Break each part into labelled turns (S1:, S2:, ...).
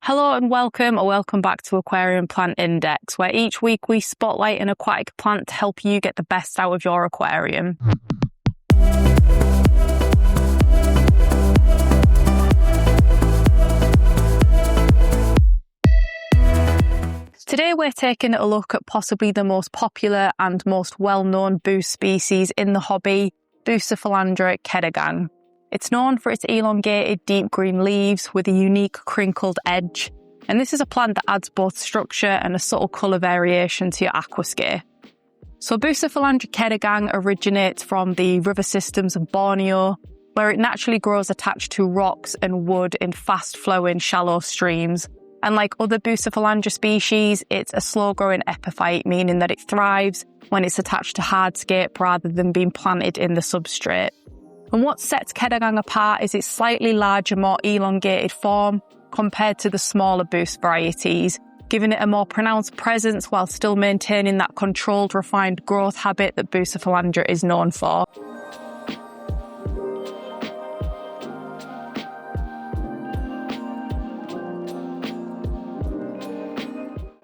S1: Hello and welcome back to Aquarium Plant Index, where each week we spotlight an aquatic plant to help you get the best out of your aquarium. Today we're taking a look at possibly the most popular and most well-known Buce species in the hobby, Bucephalandra Kedagang. It's known for its elongated deep green leaves with a unique crinkled edge, and this is a plant that adds both structure and a subtle colour variation to your aquascape. So Bucephalandra Kedagang originates from the river systems of Borneo, where it naturally grows attached to rocks and wood in fast-flowing shallow streams. And like other Bucephalandra species, it's a slow-growing epiphyte, meaning that it thrives when it's attached to hardscape rather than being planted in the substrate. And what sets Ketagang apart is its slightly larger, more elongated form compared to the smaller Buce varieties, giving it a more pronounced presence while still maintaining that controlled, refined growth habit that Bucephalandra is known for.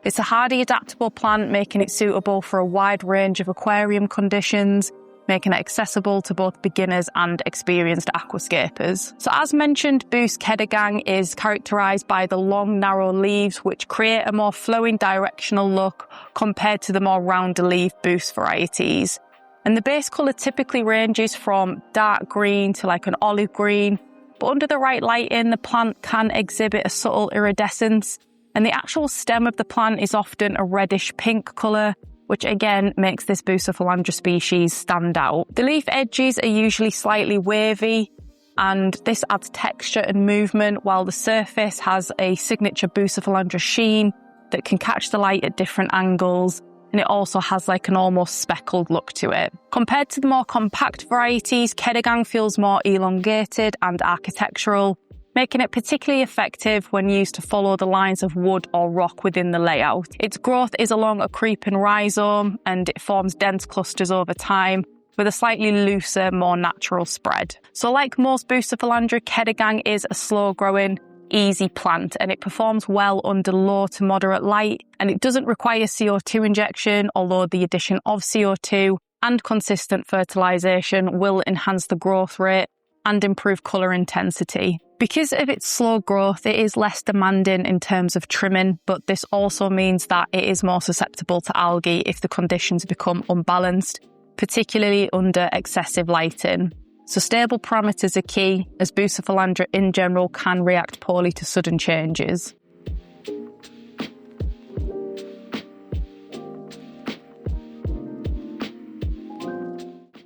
S1: It's a hardy, adaptable plant, making it suitable for a wide range of aquarium conditions, making it accessible to both beginners and experienced aquascapers. So as mentioned, Buce Kedagang is characterised by the long, narrow leaves, which create a more flowing directional look compared to the more rounder leaf Buce varieties. And the base colour typically ranges from dark green to like an olive green, but under the right lighting, the plant can exhibit a subtle iridescence, and the actual stem of the plant is often a reddish pink colour, which again makes this Bucephalandra species stand out. The leaf edges are usually slightly wavy, and this adds texture and movement, while the surface has a signature Bucephalandra sheen that can catch the light at different angles, and it also has like an almost speckled look to it. Compared to the more compact varieties, Ketagang feels more elongated and architectural, making it particularly effective when used to follow the lines of wood or rock within the layout. Its growth is along a creeping rhizome, and it forms dense clusters over time with a slightly looser, more natural spread. So like most Bucephalandra, Kedagang is a slow-growing, easy plant, and it performs well under low to moderate light, and it doesn't require CO2 injection, although the addition of CO2 and consistent fertilisation will enhance the growth rate and improve colour intensity. Because of its slow growth, it is less demanding in terms of trimming, but this also means that it is more susceptible to algae if the conditions become unbalanced, particularly under excessive lighting. So stable parameters are key, as Bucephalandra in general can react poorly to sudden changes.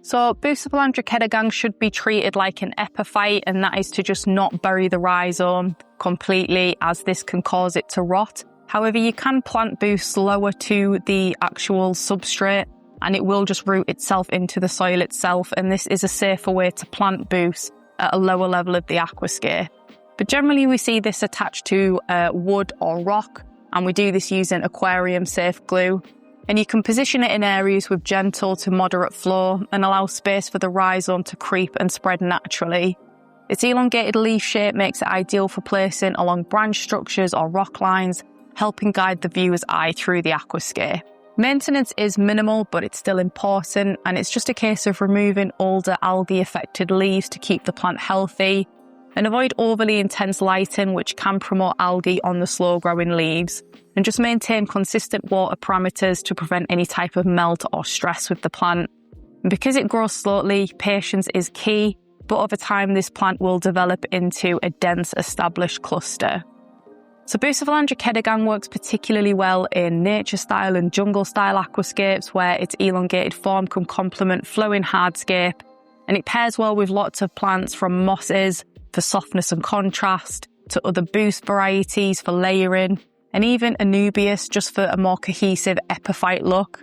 S1: So Bucephalandra Kedagang should be treated like an epiphyte, and that is to just not bury the rhizome completely, as this can cause it to rot. However, you can plant Buce lower to the actual substrate, and it will just root itself into the soil itself, and this is a safer way to plant Buce at a lower level of the aquascape. But generally we see this attached to wood or rock, and we do this using aquarium safe glue. And you can position it in areas with gentle to moderate flow and allow space for the rhizome to creep and spread naturally. Its elongated leaf shape makes it ideal for placing along branch structures or rock lines, helping guide the viewer's eye through the aquascape. Maintenance is minimal, but it's still important, and it's just a case of removing older algae-affected leaves to keep the plant healthy, and avoid overly intense lighting, which can promote algae on the slow-growing leaves. And just maintain consistent water parameters to prevent any type of melt or stress with the plant. And because it grows slowly, patience is key, but over time this plant will develop into a dense established cluster. So Bucephalandra Kedagang works particularly well in nature-style and jungle-style aquascapes, where its elongated form can complement flowing hardscape, and it pairs well with lots of plants from mosses for softness and contrast, to other Buce varieties for layering, and even Anubias just for a more cohesive epiphyte look.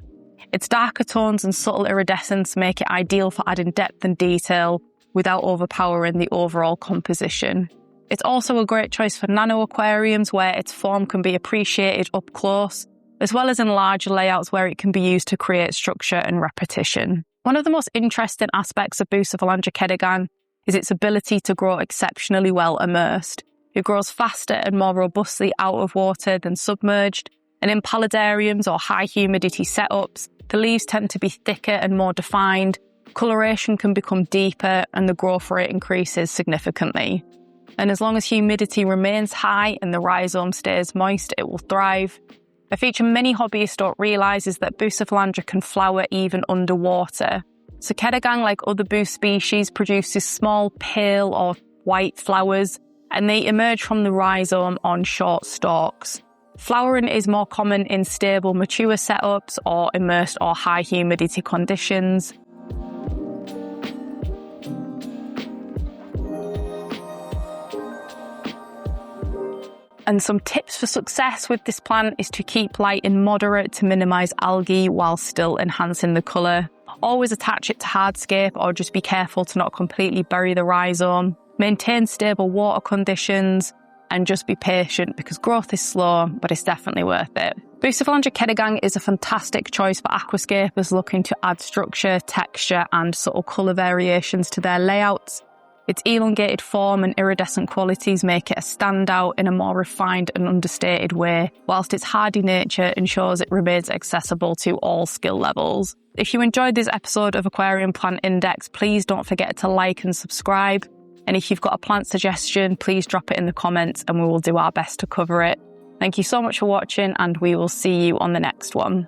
S1: Its darker tones and subtle iridescence make it ideal for adding depth and detail without overpowering the overall composition. It's also a great choice for nano aquariums, where its form can be appreciated up close, as well as in larger layouts where it can be used to create structure and repetition. One of the most interesting aspects of Bucephalandra Kedagang is its ability to grow exceptionally well immersed. It grows faster and more robustly out of water than submerged, and in paludariums or high humidity setups, the leaves tend to be thicker and more defined, coloration can become deeper, and the growth rate increases significantly. And as long as humidity remains high and the rhizome stays moist, it will thrive. A feature many hobbyists don't realise is that Bucephalandra can flower even underwater. So Ketagang, like other Bus species, produces small pale or white flowers, and they emerge from the rhizome on short stalks. Flowering is more common in stable, mature setups or immersed or high humidity conditions. And some tips for success with this plant is to keep light in moderate to minimise algae while still enhancing the colour. Always attach it to hardscape or just be careful to not completely bury the rhizome. Maintain stable water conditions and just be patient because growth is slow, but it's definitely worth it. Bucephalandra Kedagang is a fantastic choice for aquascapers looking to add structure, texture and subtle colour variations to their layouts. Its elongated form and iridescent qualities make it a standout in a more refined and understated way, whilst its hardy nature ensures it remains accessible to all skill levels. If you enjoyed this episode of Aquarium Plant Index, please don't forget to like and subscribe. And if you've got a plant suggestion, please drop it in the comments and we will do our best to cover it. Thank you so much for watching, and we will see you on the next one.